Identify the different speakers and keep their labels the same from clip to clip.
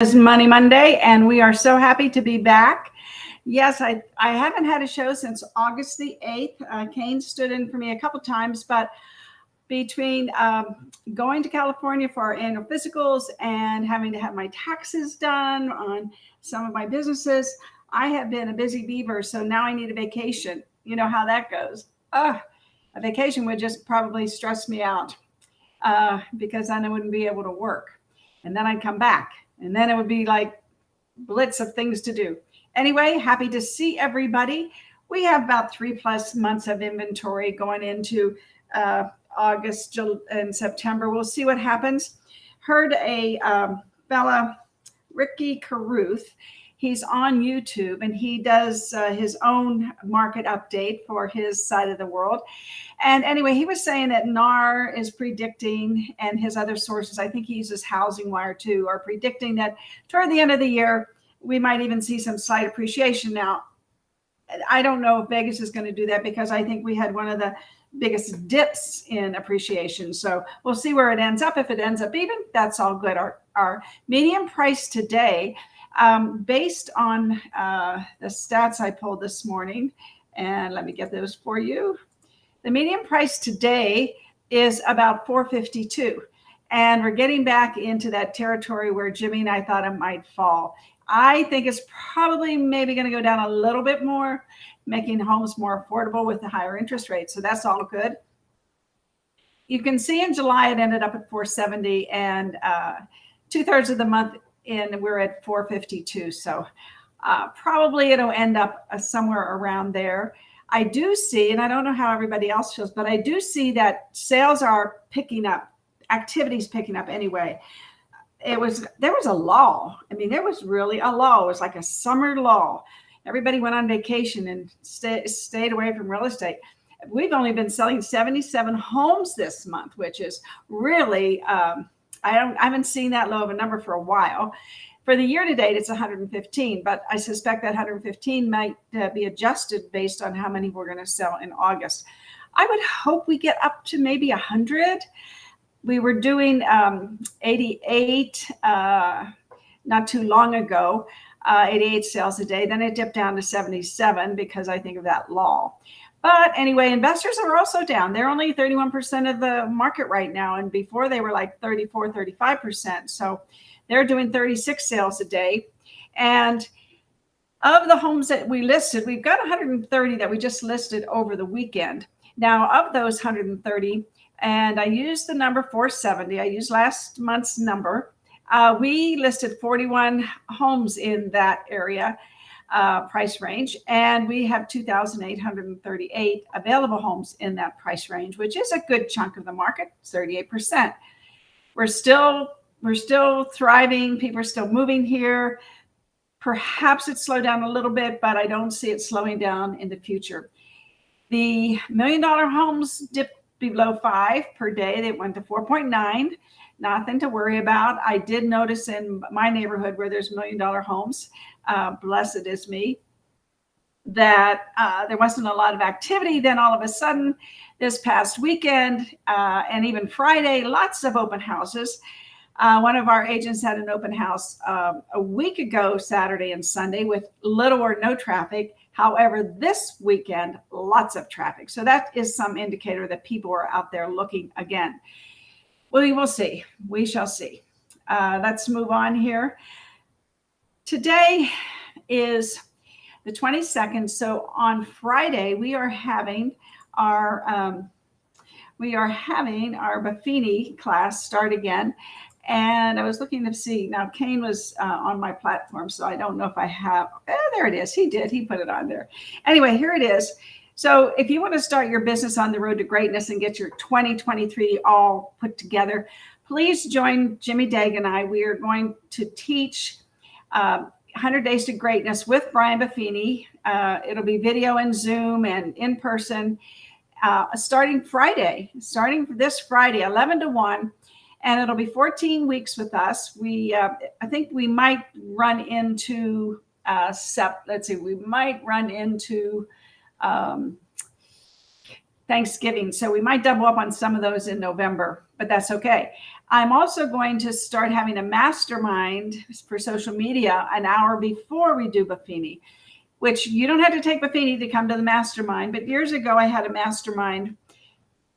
Speaker 1: It's Money Monday, and we are so happy to be back. Yes, I haven't had a show since August the 8th. Kane stood in for me a couple times, but between going to California for our annual physicals and having to have my taxes done on some of my businesses, I have been a busy beaver, so now I need a vacation. You know how that goes. A vacation would just probably stress me out because then I wouldn't be able to work. And then I'd come back. And then it would be like blitz of things to do. Anyway, happy to see everybody. We have about 3+ months of inventory going into August and September. We'll see what happens. Heard a fella, Ricky Carruth. He's on YouTube and he does his own market update for his side of the world. And anyway, he was saying that NAR is predicting, and his other sources, I think he uses Housing Wire too, are predicting that toward the end of the year, we might even see some slight appreciation. Now, I don't know if Vegas is going to do that because I think we had one of the biggest dips in appreciation. So we'll see where it ends up. If it ends up even, that's all good. Our median price today, based on the stats I pulled this morning, and let me get those for you. The median price today is about $452, and we're getting back into that territory where Jimmy and I thought it might fall. I think it's probably maybe going to go down a little bit more, making homes more affordable with the higher interest rates. So that's all good. You can see in July it ended up at 470, and 2/3 of the month in we're at 452. So probably it'll end up somewhere around there. I do see, and I don't know how everybody else feels, but I do see that sales are picking up, activities picking up anyway. There was a lull. I mean, there was really a lull. It was like a summer lull. Everybody went on vacation and stayed away from real estate. We've only been selling 77 homes this month, which is really, I haven't seen that low of a number for a while. For the year to date, it's 115, but I suspect that 115 might be adjusted based on how many we're going to sell in August. I would hope we get up to maybe 100. We were doing 88 not too long ago, 88 sales a day. Then it dipped down to 77 because I think of that lull. But anyway, investors are also down. They're only 31% of the market right now. And before they were like 34, 35%. So they're doing 36 sales a day. And of the homes that we listed, we've got 130 that we just listed over the weekend. Now, of those 130, and I used the number 470, I used last month's number, we listed 41 homes in that area price range, and we have 2,838 available homes in that price range, which is a good chunk of the market, 38%. We're still thriving. People are still moving here. Perhaps it slowed down a little bit, but I don't see it slowing down in the future. The $1 million homes dipped below 5 per day. They went to 4.9. Nothing to worry about. I did notice in my neighborhood where there's $1 million homes, blessed is me, that there wasn't a lot of activity. Then all of a sudden, this past weekend and even Friday, lots of open houses. One of our agents had an open house a week ago, Saturday and Sunday, with little or no traffic. However, this weekend, lots of traffic. So that is some indicator that people are out there looking again. Well, we will see. We shall see. Let's move on here. Today is the 22nd. So on Friday, we are having our Buffini class start again. And I was looking to see, now Kane was on my platform, so I don't know if I have, there it is. He did, he put it on there. Anyway, here it is. So if you want to start your business on the road to greatness and get your 2023 all put together, please join Jimmy Daig and I. We are going to teach 100 Days to Greatness with Brian Buffini. It'll be video and Zoom and in person starting this Friday, 11 to 1. And it'll be 14 weeks with us. I think we might run into Thanksgiving. So we might double up on some of those in November, but that's okay. I'm also going to start having a mastermind for social media an hour before we do Buffini, which you don't have to take Buffini to come to the mastermind. But years ago, I had a mastermind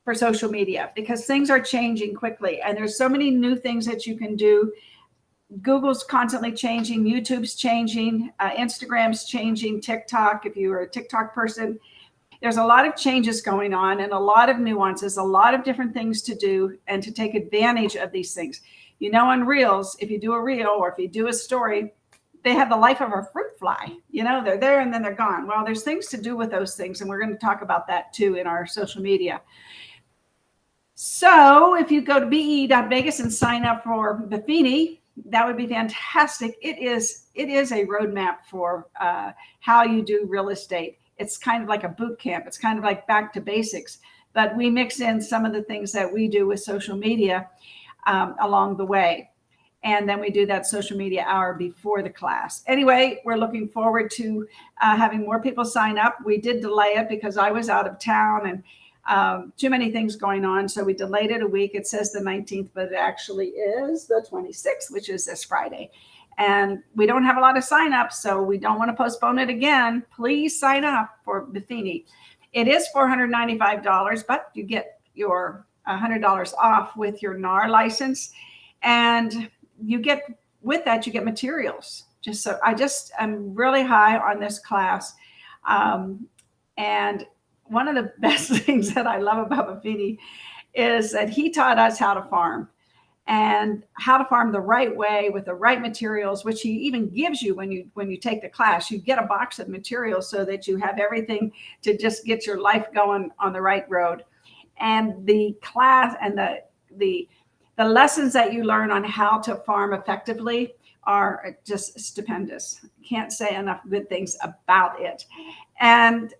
Speaker 1: for social media because things are changing quickly. And there's so many new things that you can do. Google's constantly changing, YouTube's changing, Instagram's changing, TikTok, if you are a TikTok person. There's a lot of changes going on and a lot of nuances, a lot of different things to do and to take advantage of these things. You know, on Reels, if you do a reel or if you do a story, they have the life of a fruit fly. You know, they're there and then they're gone. Well, there's things to do with those things. And we're going to talk about that too in our social media. So if you go to be.vegas and sign up for Buffini, that would be fantastic. It is a roadmap for how you do real estate. It's kind of like a boot camp. It's kind of like back to basics, but we mix in some of the things that we do with social media along the way. And then we do that social media hour before the class. Anyway, we're looking forward to having more people sign up. We did delay it because I was out of town and too many things going on. So we delayed it a week. It says the 19th, but it actually is the 26th, which is this Friday. And we don't have a lot of signups, so we don't want to postpone it again. Please sign up for Buffini. It is $495, but you get your $100 off with your NAR license. And you get, with that, you get materials. I'm really high on this class. And one of the best things that I love about Buffini is that he taught us how to farm and how to farm the right way with the right materials, which he even gives you when you take the class. You get a box of materials so that you have everything to just get your life going on the right road. And the class and the lessons that you learn on how to farm effectively are just stupendous. Can't say enough good things about it. And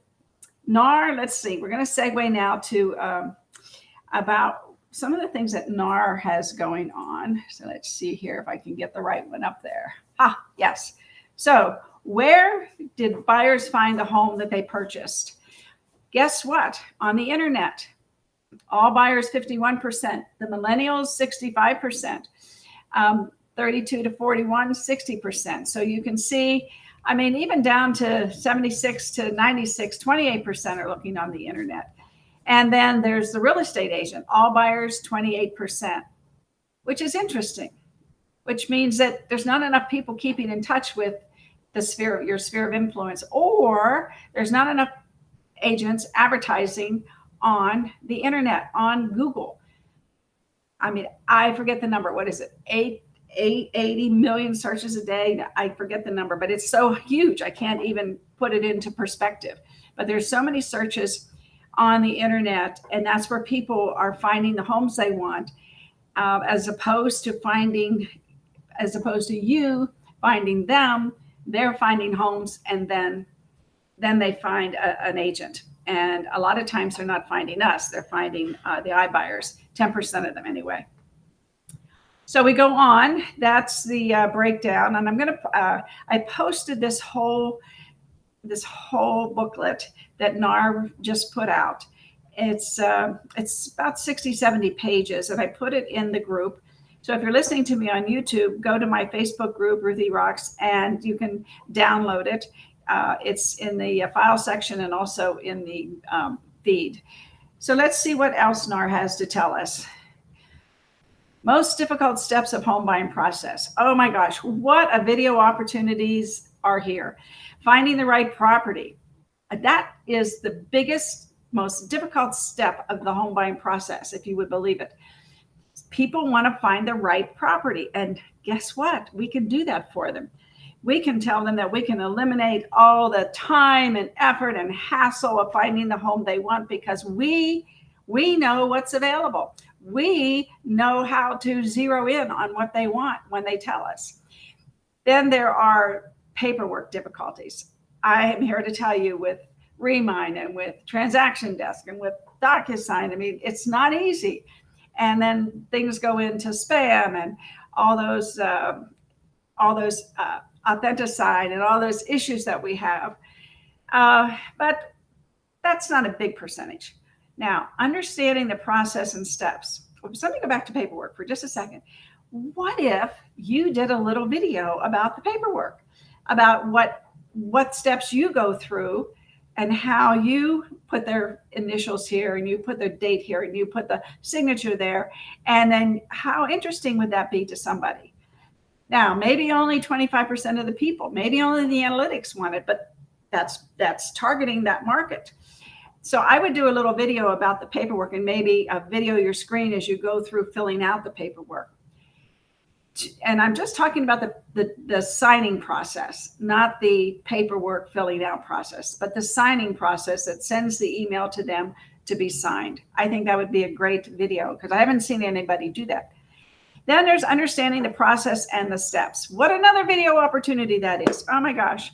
Speaker 1: NAR, let's see, we're going to segue now to about some of the things that NAR has going on. So let's see here if I can get the right one up there. Yes. So where did buyers find the home that they purchased? Guess what? On the internet. All buyers, 51%. The millennials, 65%. 32 to 41, 60%. So you can see, I mean, even down to 76 to 96, 28% are looking on the internet. And then there's the real estate agent, all buyers, 28%, which is interesting, which means that there's not enough people keeping in touch with your sphere of influence, or there's not enough agents advertising on the internet, on Google. I mean, I forget the number. What is it? 80 million searches a day. I forget the number, but it's so huge. I can't even put it into perspective. But there's so many searches on the internet, and that's where people are finding the homes they want, as opposed to you finding them. They're finding homes, and then they find an agent. And a lot of times they're not finding us. They're finding the iBuyers, 10% of them anyway. So we go on. That's the breakdown. And I'm going to, I posted this whole booklet that NAR just put out. It's about 60, 70 pages, and I put it in the group. So if you're listening to me on YouTube, go to my Facebook group, ruthierocks, and you can download it. It's in the file section and also in the feed. So let's see what else NAR has to tell us. Most difficult steps of home buying process. Oh my gosh, what a video opportunities are here. Finding the right property. That is the biggest, most difficult step of the home buying process, if you would believe it. People want to find the right property. And guess what? We can do that for them. We can tell them that we can eliminate all the time and effort and hassle of finding the home they want, because we know what's available. We know how to zero in on what they want when they tell us. Then there are paperwork difficulties. I am here to tell you, with Remind and with Transaction Desk and with DocuSign, I mean, it's not easy. And then things go into spam and all those Authenticide and all those issues that we have. But that's not a big percentage. Now, understanding the process and steps. let me go back to paperwork for just a second. What if you did a little video about the paperwork, about what steps you go through and how you put their initials here and you put the date here and you put the signature there, and then how interesting would that be to somebody? Now, maybe only 25% of the people, maybe only the analytics want it, but that's targeting that market. So I would do a little video about the paperwork and maybe video your screen as you go through filling out the paperwork. And I'm just talking about the signing process, not the paperwork filling out process, but the signing process that sends the email to them to be signed. I think that would be a great video because I haven't seen anybody do that. Then there's understanding the process and the steps. What another video opportunity that is. Oh my gosh.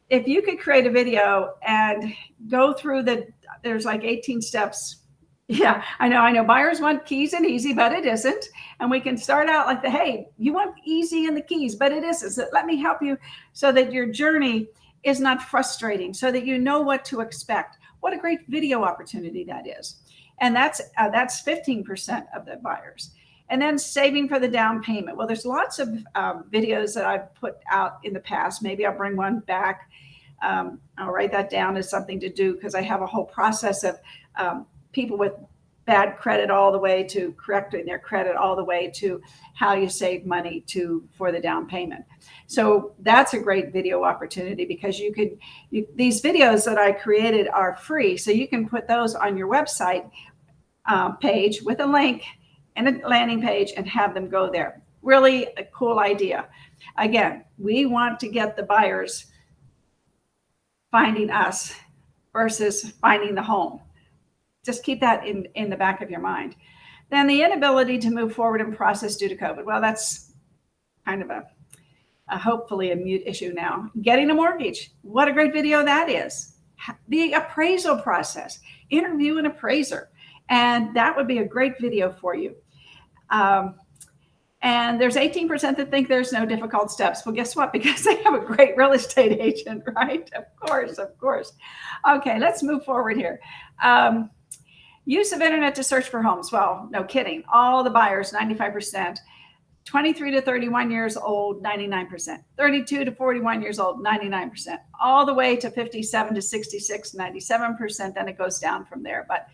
Speaker 1: If you could create a video and go through there's like 18 steps. Yeah, I know. Buyers want keys and easy, but it isn't. And we can start out like hey, you want easy in the keys, but it isn't. So let me help you so that your journey is not frustrating, so that you know what to expect. What a great video opportunity that is. And that's 15% of the buyers. And then saving for the down payment. Well, there's lots of videos that I've put out in the past. Maybe I'll bring one back. I'll write that down as something to do because I have a whole process of people with bad credit all the way to correcting their credit all the way to how you save money for the down payment. So that's a great video opportunity because these videos that I created are free. So you can put those on your website page with a link and a landing page and have them go there. Really a cool idea. Again, we want to get the buyers finding us versus finding the home. Just keep that in the back of your mind. Then the inability to move forward in process due to COVID. Well, that's kind of hopefully a mute issue now. Getting a mortgage. What a great video that is. The appraisal process. Interview an appraiser. And that would be a great video for you. And there's 18% that think there's no difficult steps. Well, guess what? Because they have a great real estate agent, right? Of course. Okay, let's move forward here. Use of internet to search for homes. Well, no kidding. All the buyers, 95%. 23 to 31 years old, 99%. 32 to 41 years old, 99%. All the way to 57 to 66, 97%. Then it goes down from there. But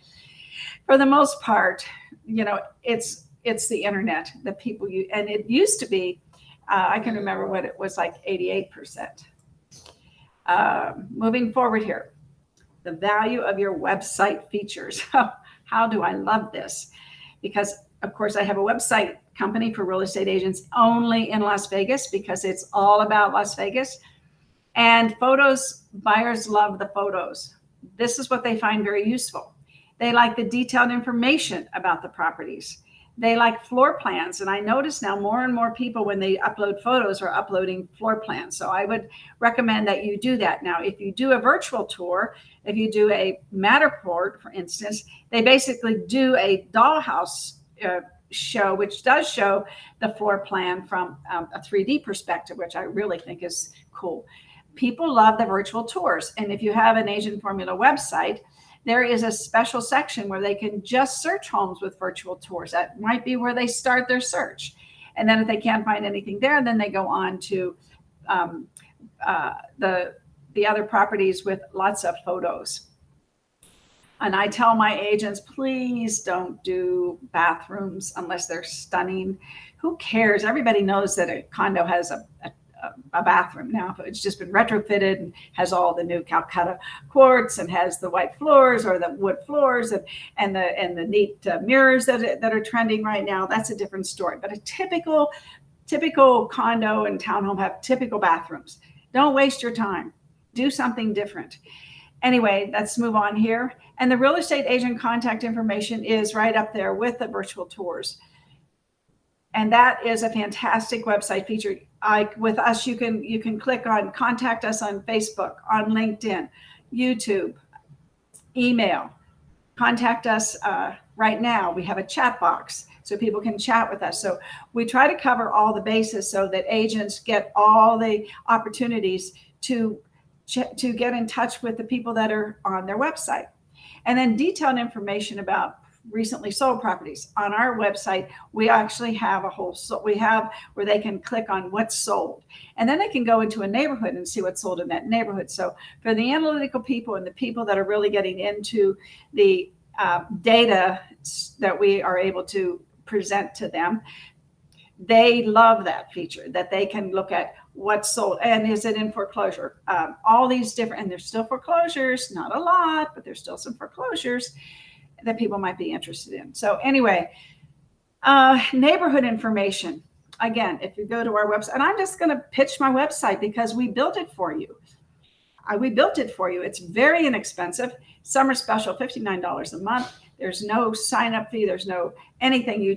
Speaker 1: for the most part, it's the internet that people use. And it used to be, I can remember what it was like 88%. Moving forward here, the value of your website features. How do I love this? Because, of course, I have a website company for real estate agents only in Las Vegas because it's all about Las Vegas. And photos, buyers love the photos. This is what they find very useful. They like the detailed information about the properties. They like floor plans. And I notice now more and more people, when they upload photos, are uploading floor plans. So I would recommend that you do that. Now, if you do a virtual tour, if you do a Matterport, for instance, they basically do a dollhouse show, which does show the floor plan from a 3D perspective, which I really think is cool. People love the virtual tours. And if you have an Agent Formula website, there is a special section where they can just search homes with virtual tours. That might be where they start their search. And then if they can't find anything there, then they go on to the other properties with lots of photos. And I tell my agents, please don't do bathrooms unless they're stunning. Who cares? Everybody knows that a condo has a bathroom now. It's just been retrofitted and has all the new Calcutta quartz and has the white floors or the wood floors and the neat mirrors that are trending right now. That's a different story. But a typical condo and townhome have typical bathrooms. Don't waste your time. Do something different. Anyway, let's move on here. And the real estate agent contact information is right up there with the virtual tours. And that is a fantastic website feature. With us, you can click on contact us on Facebook, on LinkedIn, YouTube, email. Contact us right now. We have a chat box so people can chat with us. So we try to cover all the bases so that agents get all the opportunities to get in touch with the people that are on their website. And then detailed information about recently sold properties. On our website, we actually have we have where they can click on what's sold. And then they can go into a neighborhood and see what's sold in that neighborhood. So for the analytical people and the people that are really getting into the data that we are able to present to them, they love that feature, that they can look at what's sold and is it in foreclosure. All these different, and there's still foreclosures, not a lot, but there's still some foreclosures that people might be interested in. So anyway, neighborhood information. Again, if you go to our website, and I'm just going to pitch my website because we built it for you. We built it for you. It's very inexpensive. Summer special, $59 a month. There's no sign up fee. There's no anything. We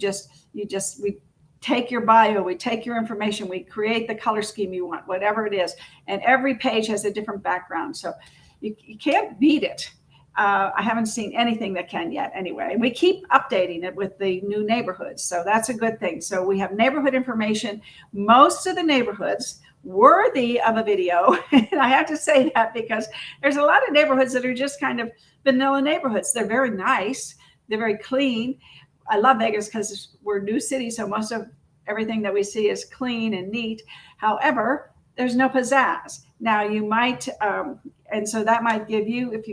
Speaker 1: take your bio, we take your information, we create the color scheme you want, whatever it is. And every page has a different background. So you can't beat it. I haven't seen anything that can yet anyway. And we keep updating it with the new neighborhoods. So that's a good thing. So we have neighborhood information. Most of the neighborhoods worthy of a video. And I have to say that because there's a lot of neighborhoods that are just kind of vanilla neighborhoods. They're very nice. They're very clean. I love Vegas because we're a new city, so most of everything that we see is clean and neat. However, there's no pizzazz. Now you might, and so that might give you, if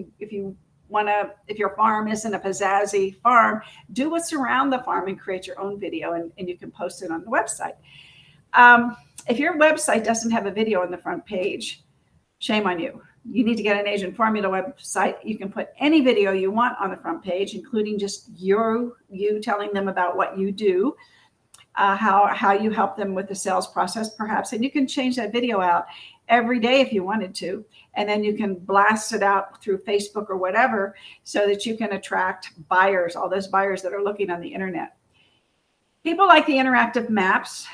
Speaker 1: your farm isn't a pizzazzy farm, do what's around the farm and create your own video, and you can post it on the website. If your website doesn't have a video on the front page, shame on you. You need to get an Agent Formula website. You can put any video you want on the front page, including just you telling them about what you do, how you help them with the sales process, perhaps. And you can change that video out every day if you wanted to. And then you can blast it out through Facebook or whatever so that you can attract buyers, all those buyers that are looking on the internet. People like the interactive maps.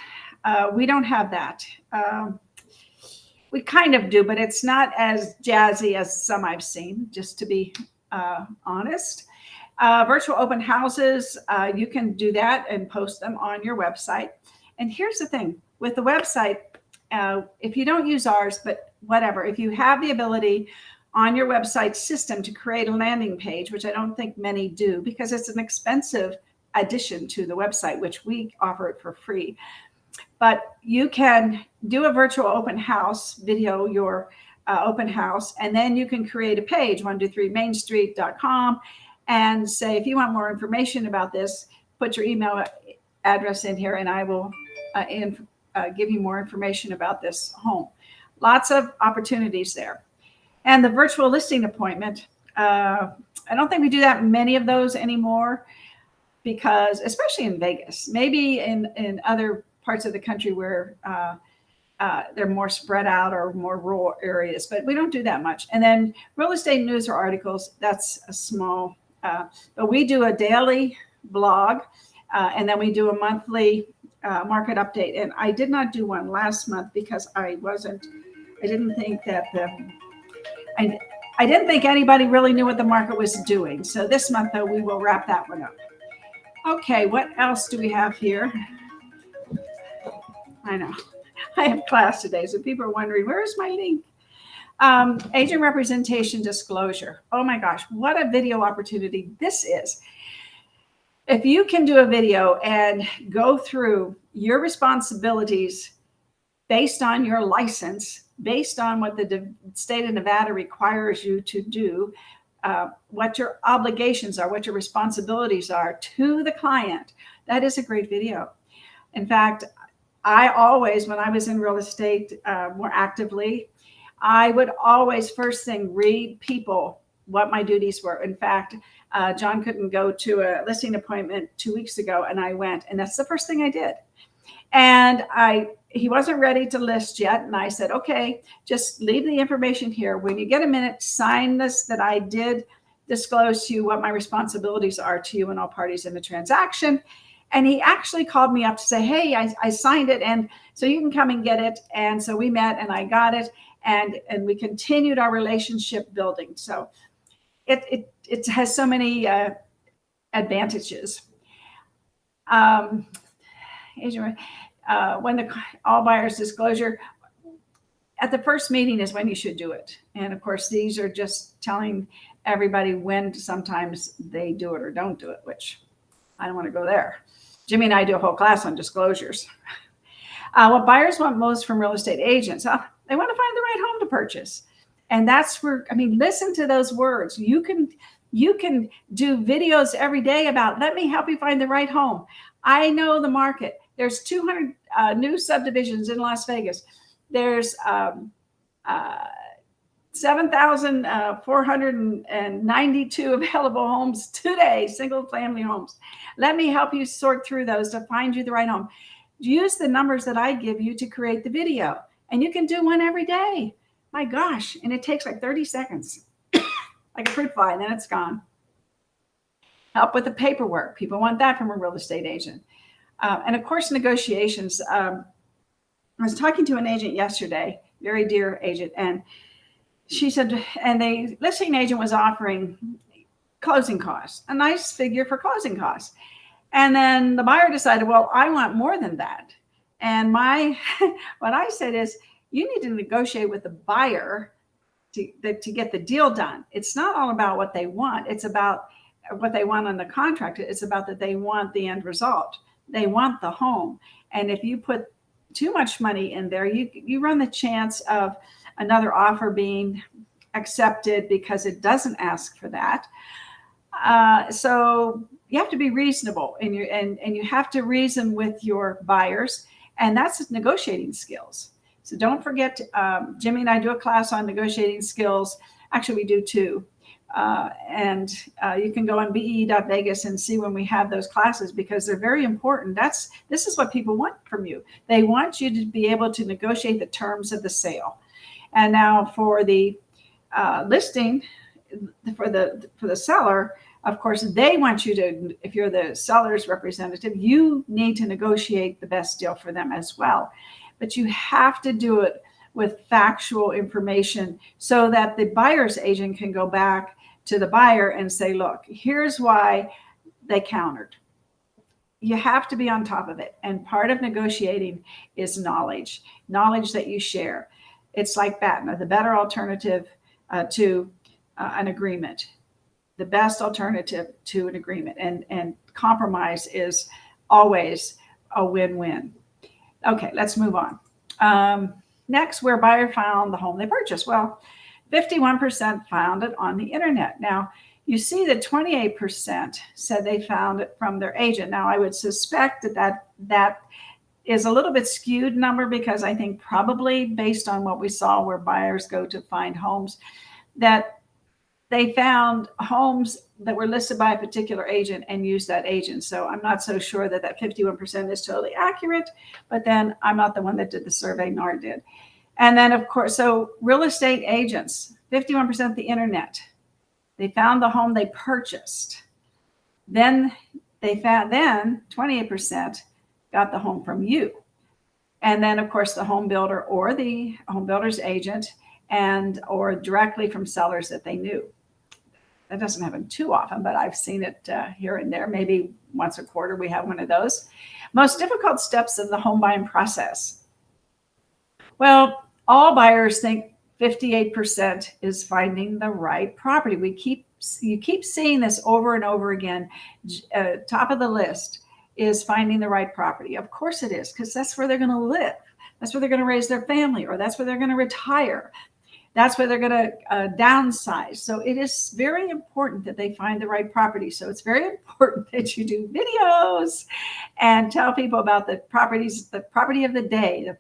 Speaker 1: We don't have that. We kind of do, but it's not as jazzy as some I've seen, just to be honest. Virtual open houses, you can do that and post them on your website. And here's the thing with the website, if you don't use ours, but whatever, if you have the ability on your website system to create a landing page, which I don't think many do because it's an expensive addition to the website, which we offer it for free. But you can do a virtual open house, video your open house, and then you can create a page, 123mainstreet.com, and say, if you want more information about this, put your email address in here, and I will give you more information about this home. Lots of opportunities there. And the virtual listing appointment, I don't think we do that many of those anymore because, especially in Vegas, maybe in other parts of the country where they're more spread out or more rural areas, but we don't do that much. And then real estate news or articles, that's a small, but we do a daily blog and then we do a monthly market update. And I did not do one last month because I didn't think anybody really knew what the market was doing. So this month though, we will wrap that one up. Okay, what else do we have here? I know. I have class today, so people are wondering, where's my link? Agent representation disclosure. Oh my gosh, what a video opportunity this is. If you can do a video and go through your responsibilities based on your license, based on what the state of Nevada requires you to do, what your obligations are, what your responsibilities are to the client, that is a great video. In fact, I always, when I was in real estate more actively, I would always first thing read people what my duties were. In fact, John couldn't go to a listing appointment 2 weeks ago, and I went, and that's the first thing I did. And he wasn't ready to list yet, and I said, okay, just leave the information here. When you get a minute, sign this that I did disclose to you what my responsibilities are to you and all parties in the transaction. And he actually called me up to say, hey, I signed it, and so you can come and get it. And so we met, and I got it, and we continued our relationship building. So it has so many advantages. When the all buyers disclosure at the first meeting is when you should do it. And of course, these are just telling everybody when sometimes they do it or don't do it, which I don't want to go there. Jimmy and I do a whole class on disclosures. What buyers want most from real estate agents, they want to find the right home to purchase. And that's where, I mean, listen to those words. You can do videos every day about, let me help you find the right home. I know the market. There's 200 new subdivisions in Las Vegas. There's 7,492 available homes today, single family homes. Let me help you sort through those to find you the right home. Use the numbers that I give you to create the video, and you can do one every day. My gosh, and it takes like 30 seconds, like a fruit fly, and then it's gone. Help with the paperwork. People want that from a real estate agent. And of course, negotiations. I was talking to an agent yesterday, very dear agent, and she said, and the listing agent was offering closing costs, a nice figure for closing costs. And then the buyer decided, well, I want more than that. And what I said is, you need to negotiate with the buyer to get the deal done. It's not all about what they want. It's about what they want on the contract. It's about that they want the end result. They want the home. And if you put too much money in there, you run the chance of another offer being accepted because it doesn't ask for that. So you have to be reasonable, and you have to reason with your buyers, and that's negotiating skills. So don't forget, Jimmy and I do a class on negotiating skills. Actually, we do two. And you can go on be.vegas and see when we have those classes, because they're very important. This is what people want from you. They want you to be able to negotiate the terms of the sale. And now for the listing, for the seller, of course, they want you to, if you're the seller's representative, you need to negotiate the best deal for them as well. But you have to do it with factual information so that the buyer's agent can go back to the buyer and say, look, here's why they countered. You have to be on top of it. And part of negotiating is knowledge that you share. It's like BATNA, the better alternative to an agreement, the best alternative to an agreement. And compromise is always a win-win. Okay, let's move on. Next, where buyer found the home they purchased. Well, 51% found it on the internet. Now, you see that 28% said they found it from their agent. Now, I would suspect that is a little bit skewed number, because I think probably based on what we saw where buyers go to find homes, that they found homes that were listed by a particular agent and used that agent. So I'm not so sure that 51% is totally accurate, but then I'm not the one that did the survey, NAR did. And then, of course, so real estate agents, 51% the internet. They found the home they purchased. Then 28% got the home from you. And then, of course, the home builder or the home builder's agent, or directly from sellers that they knew. That doesn't happen too often, but I've seen it here and there. Maybe once a quarter we have one of those. Most difficult steps of the home buying process. Well, all buyers think 58% is finding the right property. You keep seeing this over and over again. Top of the list is finding the right property. Of course it is, because that's where they're going to live. That's where they're going to raise their family, or that's where they're going to retire. That's where they're going to downsize. So it is very important that they find the right property. So it's very important that you do videos and tell people about the properties, the property of the day,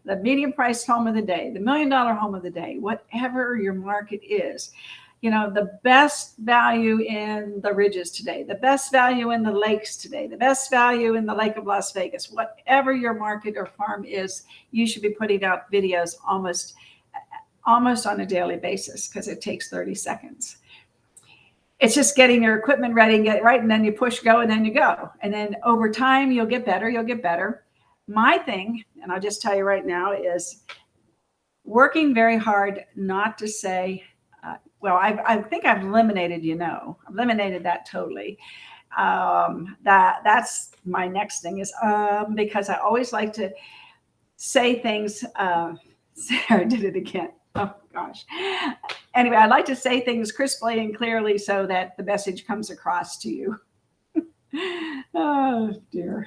Speaker 1: the medium priced home of the day, the $1 million home of the day, whatever your market is. You know, the best value in the Ridges today, the best value in the lakes today, the best value in the Lake of Las Vegas, whatever your market or farm is, you should be putting out videos almost on a daily basis, because it takes 30 seconds. It's just getting your equipment ready and get it right, and then you push go, and then you go. And then over time, you'll get better. My thing, and I'll just tell you right now, is working very hard not to say, I think I've eliminated that totally. That's my next thing is, because I always like to say things, Sarah did it again. Oh gosh. Anyway, I like to say things crisply and clearly so that the message comes across to you. Oh dear.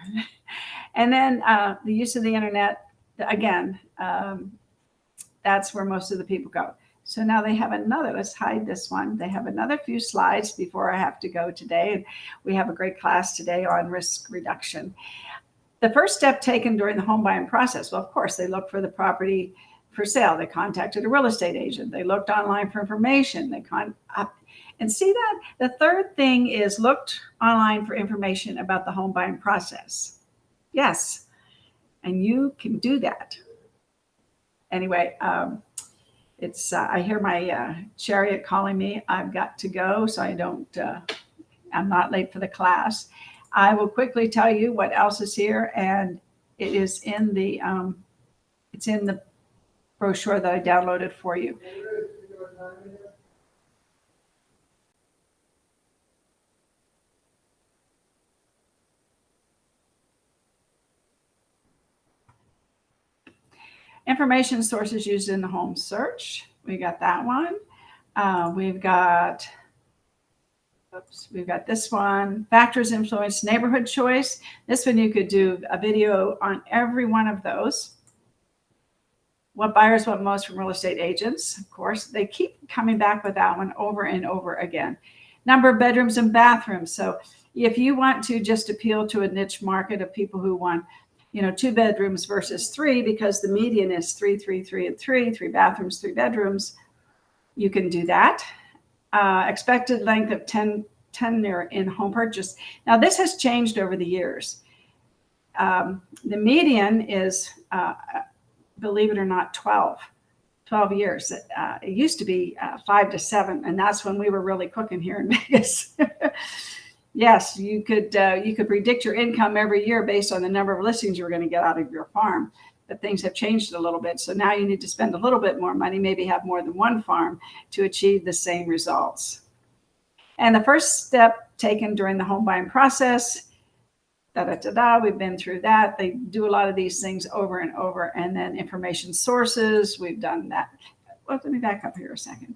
Speaker 1: And then the use of the internet, again, that's where most of the people go. So now they have another, let's hide this one. They have another few slides before I have to go today. And we have a great class today on risk reduction. The first step taken during the home buying process, well, of course, they look for the property for sale. They contacted a real estate agent. They looked online for information. And see that? The third thing is looked online for information about the home buying process. Yes, and you can do that. Anyway, it's I hear my chariot calling me. I've got to go, so I'm not late for the class. I will quickly tell you what else is here, and it is in the brochure that I downloaded for you. Information sources used in the home search. We got that one. We've got this one. Factors influence neighborhood choice. This one you could do a video on every one of those. What buyers want most from real estate agents. Of course, they keep coming back with that one over and over again. Number of bedrooms and bathrooms. So if you want to just appeal to a niche market of people who want 2 bedrooms versus 3, because the median is 3, 3, 3, and 3 bathrooms, 3 bedrooms, you can do that. Expected length of tenure in home purchase. Now, this has changed over the years. The median is, believe it or not, 12 years. It used to be 5 to 7, and that's when we were really cooking here in Vegas. Yes, you could predict your income every year based on the number of listings you were going to get out of your farm. But things have changed a little bit. So now you need to spend a little bit more money, maybe have more than one farm to achieve the same results. And the first step taken during the home buying process, we've been through that. They do a lot of these things over and over. And then information sources, we've done that. Well, let me back up here a second.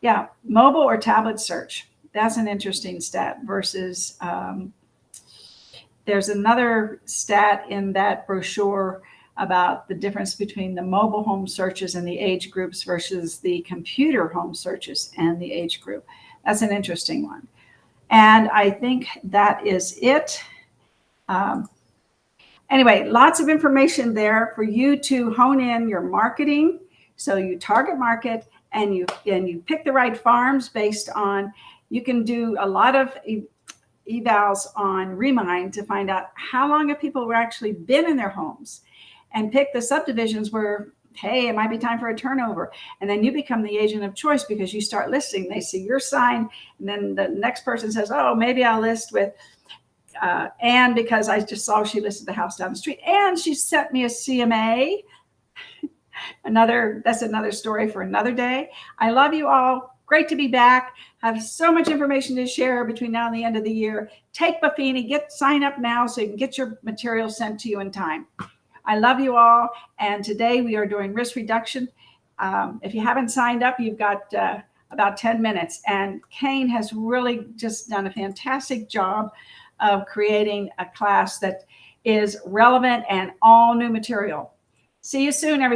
Speaker 1: Yeah, mobile or tablet search. That's an interesting stat versus there's another stat in that brochure about the difference between the mobile home searches and the age groups versus the computer home searches and the age group. That's an interesting one. And I think that is it. Anyway, lots of information there for you to hone in your marketing. So you target market and you pick the right farms based on, you can do a lot of evals on Remind to find out how long have people actually been in their homes, and pick the subdivisions where, hey, it might be time for a turnover. And then you become the agent of choice because you start listing. They see your sign, and then the next person says, oh, maybe I'll list with Anne because I just saw she listed the house down the street and she sent me a CMA. That's another story for another day. I love you all. Great to be back. I have so much information to share between now and the end of the year. Take Buffini, sign up now so you can get your material sent to you in time. I love you all. And today we are doing risk reduction. If you haven't signed up, you've got about 10 minutes. And Kane has really just done a fantastic job of creating a class that is relevant and all new material. See you soon, everybody.